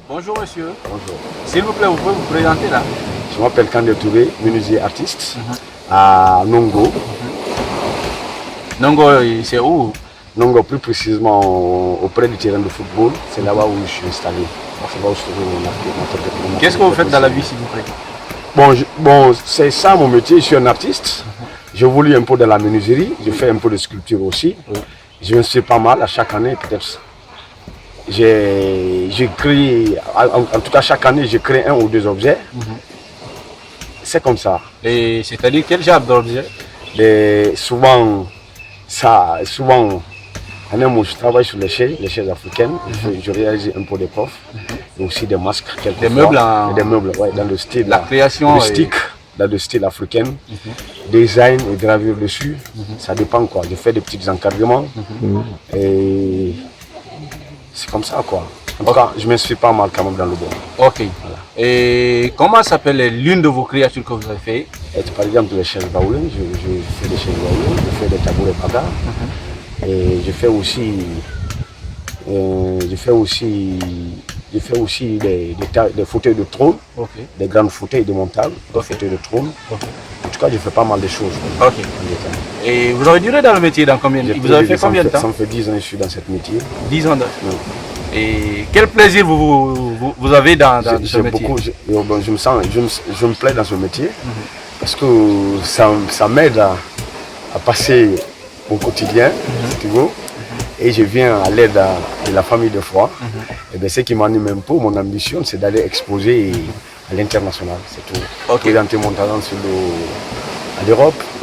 Bonjour monsieur. Bonjour. S'il vous plaît, vous pouvez vous présenter là? Je m'appelle Kandé Touré, menuisier artiste à Nongo. Nongo, c'est où? Nongo, plus précisément auprès du terrain de football. C'est là-bas où je suis installé. C'est là où je trouve mon Qu'est-ce que vous faites dans la vie, s'il vous plaît? Bon, c'est ça mon métier. Je suis un artiste. J'évolue un peu dans la menuiserie. Je fais un peu de sculpture aussi. Je me suis pas mal à chaque année, peut-être. J'ai créé, en tout cas chaque année, je crée un ou deux objets. C'est comme ça. Et c'est-à-dire quel genre d'objet? Souvent, je travaille sur les chaises africaines. Je réalise un peu des coffres, et aussi des masques, des meubles, des meubles, ouais, dans le style, la création rustique, dans le style africain. Design et gravure dessus, ça dépend quoi. Je fais des petits encadrements et c'est comme ça quoi. En tout cas, je me suis pas mal quand même dans le bois. Ok. Voilà. Et comment s'appelle l'une de vos créatures que vous avez fait? Par exemple, les chaises baoulées, je fais des chaises baoulées, je fais des tabourets bagarres. Et je fais aussi des fauteuils de trône, des grandes fauteuils démontables, des fauteuils de trône. En tout cas, je fais pas mal de choses. Et vous avez duré dans le métier dans combien de temps? Vous avez fait combien de temps? Ça me fait 10 ans que je suis dans ce métier. 10 ans. Et quel plaisir vous avez dans ce métier? Je me plais dans ce métier parce que ça m'aide à passer mon quotidien, si tu veux, et je viens à l'aide de la famille de foi. Et bien, ce qui m'anime un peu, mon ambition, c'est d'aller exposer à l'international, c'est tout. Présenter mon talent en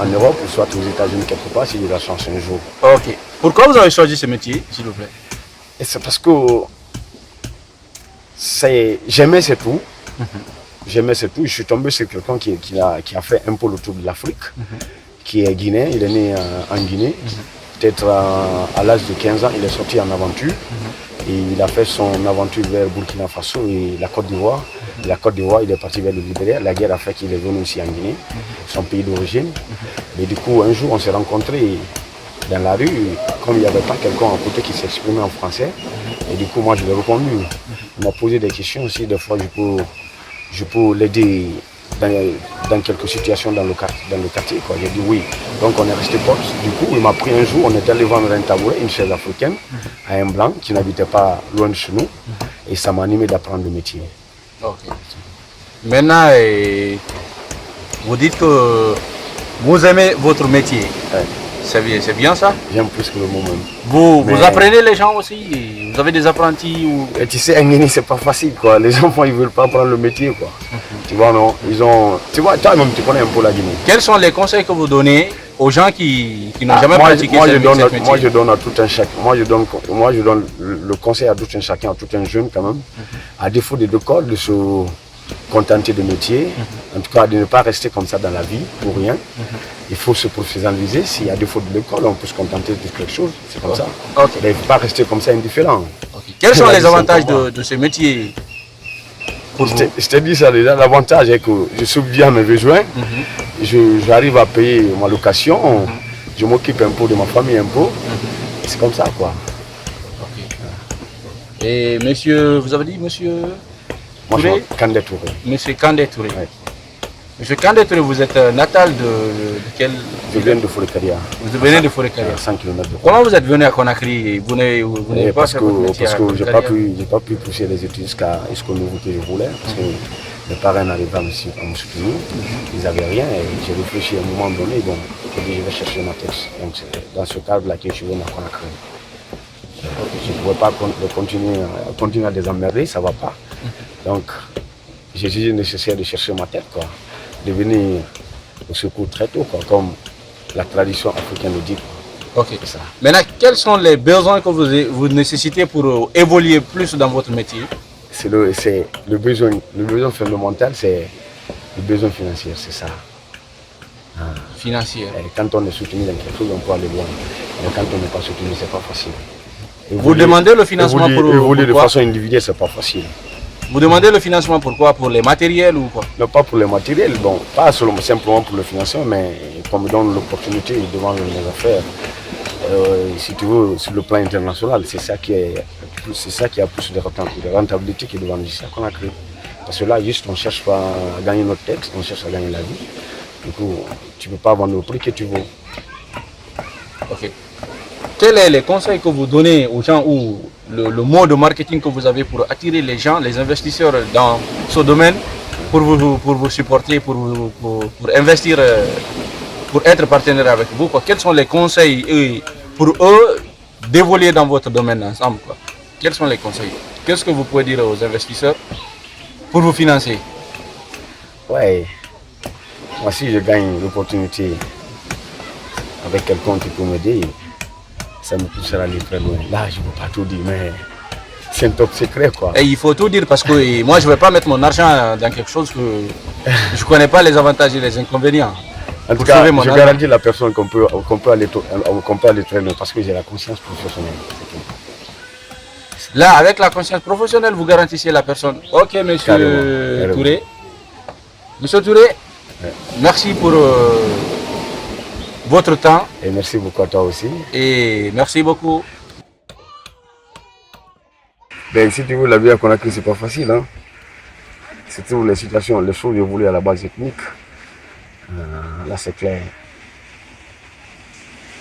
Europe, ou soit aux États-Unis quelque part, si j'ai la chance un jour. Ok. Pourquoi vous avez choisi ce métier, s'il vous plaît? Et c'est parce que j'aimais ce tout. J'aimais ce tout. Je suis tombé sur quelqu'un qui a fait un peu le tour de l'Afrique, qui est guinéen. Il est né en Guinée. Peut-être à l'âge de 15 ans, il est sorti en aventure. Et il a fait son aventure vers Burkina Faso et la Côte d'Ivoire. La Côte d'Ivoire, il est parti vers le Libéria. La guerre a fait qu'il est venu aussi en Guinée, son pays d'origine. Et du coup, un jour, on s'est rencontrés dans la rue, comme il n'y avait pas quelqu'un à côté qui s'exprimait en français. Et du coup, moi, je lui ai répondu. Il m'a posé des questions aussi. Des fois, je peux l'aider dans quelques situations dans le quartier. J'ai dit oui. Donc, on est resté potes. Du coup, il m'a pris un jour, on est allé vendre un tabouret, une chaise africaine, à un blanc qui n'habitait pas loin de chez nous. Et ça m'a animé d'apprendre le métier. Maintenant, vous dites que vous aimez votre métier. C'est bien ça? J'aime plus que le mot même. Vous apprenez les gens aussi? Vous avez des apprentis ou... Et tu sais, en Guinée, c'est pas facile quoi. Les enfants, ils veulent pas apprendre le métier quoi. Tu vois, non? Tu vois, toi-même, tu connais un peu la Guinée. Quels sont les conseils que vous donnez aux gens qui n'ont jamais pratiqué ce métier? Moi, je donne à tout un chacun. Moi, je donne le conseil à tout un chacun, à tout un jeune quand même. À défaut des deux codes, de se contenter de métier. En tout cas, de ne pas rester comme ça dans la vie, pour rien. Il faut se professionnaliser. S'il y a défaut de l'école, on peut se contenter de quelque chose. C'est comme ça. Mais il ne faut pas rester comme ça indifférent. Quels sont les avantages de ce métier pour vous? Je t'ai dit ça déjà. L'avantage est que je subviens à mes besoins. J'arrive à payer ma location. Je m'occupe un peu de ma famille un peu. C'est comme ça quoi. Et monsieur, vous avez dit monsieur? Moi, je suis Kandé Touré. Monsieur Kandé Touré. Monsieur Kandé Touré, vous êtes natal de quel? Je viens de Forêt-Caria. Vous venez de Forêt-Caria. 100 km. Comment vous êtes venu à Conakry? Vous n'avez pas fait votre métier? Parce que je n'ai pas pu pousser les études jusqu'au niveau que je voulais. Parce que mes parents n'arrivaient pas à me soutenir. Ils n'avaient rien. Et j'ai réfléchi à un moment donné. Donc, j'ai dit, je vais chercher ma tête. Donc, c'est dans ce cadre-là que je suis venu à Conakry. Je ne pouvais pas continuer à les emmerder, ça ne va pas. Donc, j'ai jugé nécessaire de chercher ma tête, quoi. De venir au secours très tôt, quoi, comme la tradition africaine le dit. Ça. Maintenant, quels sont les besoins que vous nécessitez pour évoluer plus dans votre métier? C'est le besoin fondamental, c'est le besoin financier, c'est ça. Financier. Et quand on est soutenu dans quelque chose, on peut aller loin. Mais quand on n'est pas soutenu, c'est pas facile. Vous demandez le financement pour évoluer de façon individuelle, c'est pas facile. Vous demandez le financement pourquoi? Pour les matériels ou quoi? Non, pas pour les matériels, bon, pas simplement pour le financement, mais qu'on me donne l'opportunité de vendre mes affaires si tu veux, sur le plan international, c'est ça qui a plus de rentabilité que de vendre ça qu'on a créé. Parce que là, juste, on ne cherche pas à gagner notre texte, on cherche à gagner la vie. Du coup, tu ne peux pas vendre au prix que tu veux. Ok. Quels sont les conseils que vous donnez aux gens ou le mot de marketing que vous avez pour attirer les gens, les investisseurs dans ce domaine, pour vous supporter, pour investir, pour être partenaire avec vous, quoi. Quels sont les conseils pour eux d'évoluer dans votre domaine ensemble, quoi. Quels sont les conseils? Qu'est-ce que vous pouvez dire aux investisseurs pour vous financer? Ouais, moi si je gagne l'opportunité avec quelqu'un qui peut m'aider, ça me poussera à aller très loin. Là, je ne peux pas tout dire, mais c'est un top secret, quoi. Et il faut tout dire parce que moi, je ne vais pas mettre mon argent dans quelque chose que je ne connais pas les avantages et les inconvénients. En tout cas, je garantis à la personne qu'on peut aller très loin parce que j'ai la conscience professionnelle. Là, avec la conscience professionnelle, vous garantissez la personne. Ok, monsieur Touré. Monsieur Touré, merci pour votre temps. Et merci beaucoup à toi aussi. Et merci beaucoup. Ben, si tu veux, la vie à Conakry, c'est pas facile. Hein? C'est toujours les situations, les choses évoluent à la base ethnique. Là, c'est clair.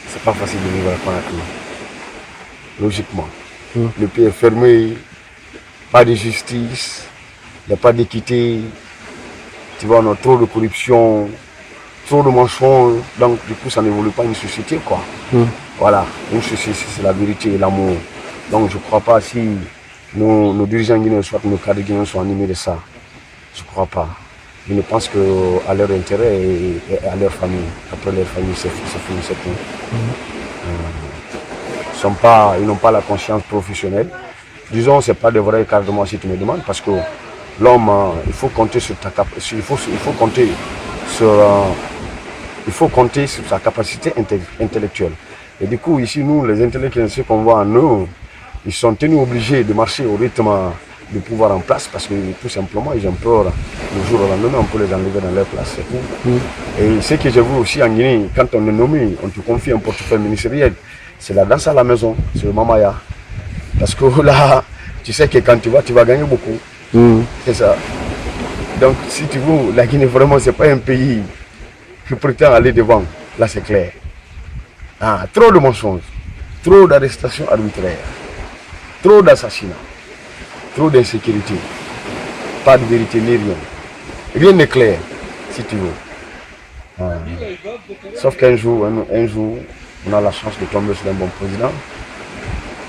C'est pas facile de vivre à Conakry. Logiquement. Le pays est fermé, pas de justice, il n'y a pas d'équité. Tu vois, on a trop de corruption, trop de mensonges. Donc, du coup, ça n'évolue pas une société, quoi. Voilà, une société, c'est la vérité et l'amour. Donc, je ne crois pas si nos dirigeants guinéens, soit nos cadres guinéens sont animés de ça. Je ne crois pas. Ils ne pensent qu'à leur intérêt et à leur famille. Après leur famille, c'est fini, c'est tout. Ils n'ont pas la conscience professionnelle. Disons, ce n'est pas de vrai cadrement si tu me demandes, parce que l'homme, il faut compter sur ta capacité, il faut compter sur sa capacité intellectuelle. Et du coup, ici, nous, les intellectuels, ceux qu'on voit en eux, ils sont tenus obligés de marcher au rythme du pouvoir en place parce que tout simplement, ils ont peur le jour au lendemain, on peut les enlever dans leur place. Et ce que j'ai vu aussi en Guinée, quand on est nommé, on te confie un portefeuille ministériel, c'est la danse à la maison, c'est le mamaya. Parce que là, tu sais que quand tu vas gagner beaucoup. C'est ça. Donc, si tu veux, la Guinée, vraiment, c'est pas un pays qui prétend aller devant. Là, c'est clair. Trop de mensonges, trop d'arrestations arbitraires, trop d'assassinats, trop d'insécurité, pas de vérité ni rien. Rien n'est clair, si tu veux. Sauf qu'un jour, on a la chance de tomber sur un bon président.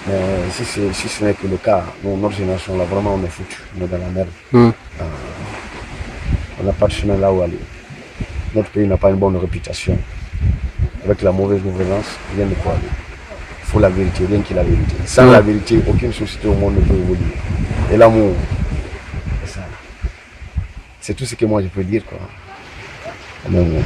Mais si ce n'est que le cas, notre génération, là, vraiment, on est foutu, on est dans la merde. On n'a pas de chemin là où aller. Notre pays n'a pas une bonne réputation. Avec la mauvaise gouvernance, rien ne peut aller. Il faut la vérité, rien que la vérité. Sans la vérité, aucune société au monde ne peut évoluer. Et l'amour, c'est ça. C'est tout ce que moi je peux dire, quoi. L'amour.